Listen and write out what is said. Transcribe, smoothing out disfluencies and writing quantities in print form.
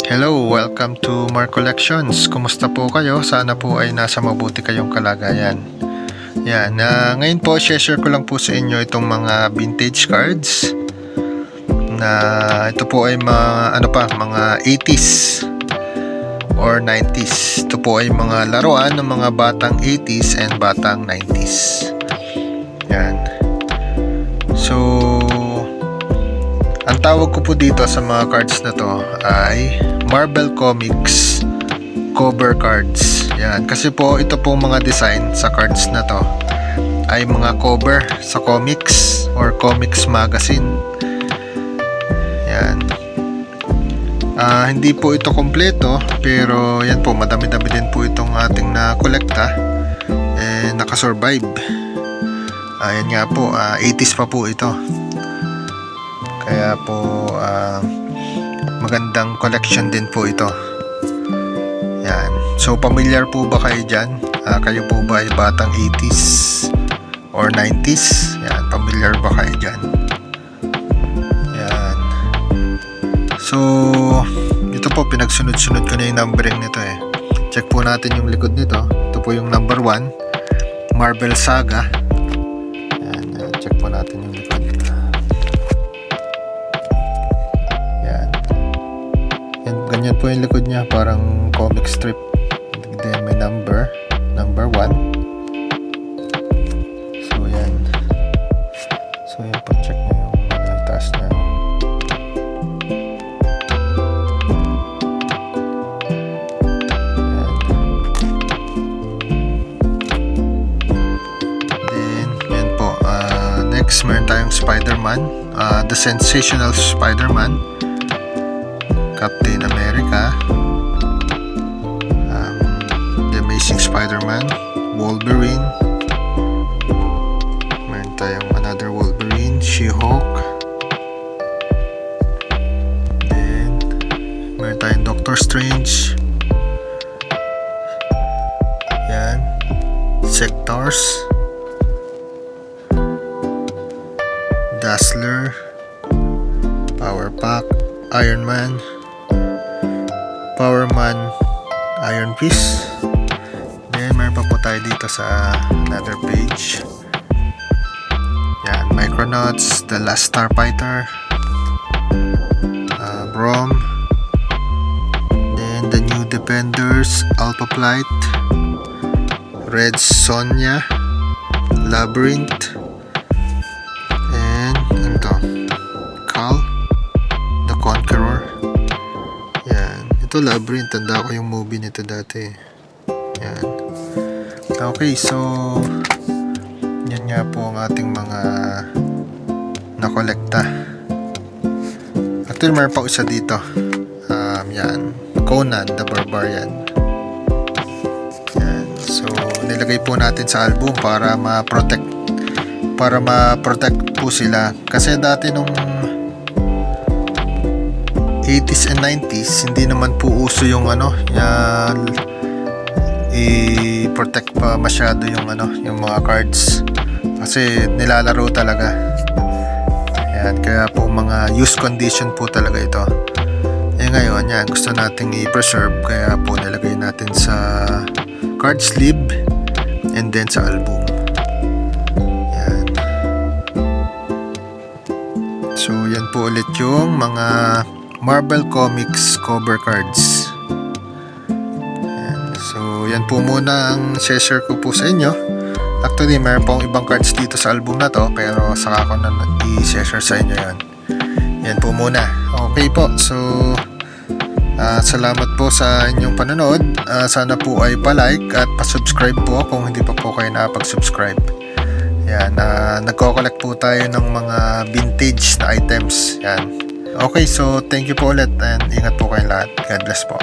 Hello, welcome to Mark Collections. Kumusta po kayo? Sana po ay nasa mabuti kayong kalagayan. Yan, ngayon po share ko lang po sa inyo itong mga vintage cards na ito po ay mga 80s or 90s. Ito po ay mga laruan ng mga batang 80s and batang 90s. Yan. So, ang tawag ko po dito sa mga cards na to ay Marvel Comics cover cards. Yan. Kasi po ito pong mga design sa cards na to ay mga cover sa comics or comics magazine. Yan. Hindi po ito kompleto pero yan po, madami-dami din po itong ating na-kolekta nakasurvive. Yan nga po, 80s pa po ito. Kaya po magandang collection din po ito. Yan. So familiar po ba kayo dyan? Kayo po ba ay batang 80s or 90s? Yan. Familiar ba kayo dyan? Yan. So ito po, pinagsunod-sunod ko na yung numbering nito eh. Check po natin yung likod nito. Ito po yung number 1, Marvel Saga. Yan. Check po natin yung likod. Ganyan po yung likod niya, parang comic strip. Then may number 1. So yan. So yan po, check nyo yung taas niya. Yan. Then yan po, next meron tayong Spider-Man, The Sensational Spider-Man, Captain America, The Amazing Spider-Man, Wolverine, meron tayong another Wolverine, She-Hulk, then meron tayong Doctor Strange, yan, Sectors, Dazzler, Power Pack, Iron Man, Power Man, Iron Fist. Then meron pa po tayo dito sa another page. Yan, Micronauts, The Last Starfighter, Brom, then The New Defenders, Alpha Flight, Red Sonja, Labyrinth, and ano to? Cal the Conqueror. Ito Labyrinth, tanda ko yung movie nito dati. Yan. Okay, so yan nga po ang ating mga nakolekta. Actually, mayroon pa isa dito. Yan, Conan the Barbarian. Yan. So nilagay po natin sa album para ma-protect po sila. Kasi dati nung 80s and 90s, hindi naman po uso yung i-protect pa masyado yung mga cards. Kasi nilalaro talaga. Ayan, kaya po mga used condition po talaga ito. Ngayon, yan, gusto nating i-preserve, kaya po nilagay natin sa card sleeve and then sa album. Yan. So, yan po ulit yung mga Marvel Comics cover cards. Yan. So yan po muna ang share ko po sa inyo. Actually mayroon pong ibang cards dito sa album na to, pero saka ko na i-share sa inyo yan. Yan po muna. Okay po, so salamat po sa inyong panonood. Sana po ay pa-like at pa-subscribe po kung hindi pa po kayo nakapag-subscribe. Yan, nagko-collect po tayo ng mga vintage na items. Yan. Okay, so thank you po ulit and ingat po kayong lahat. God bless po.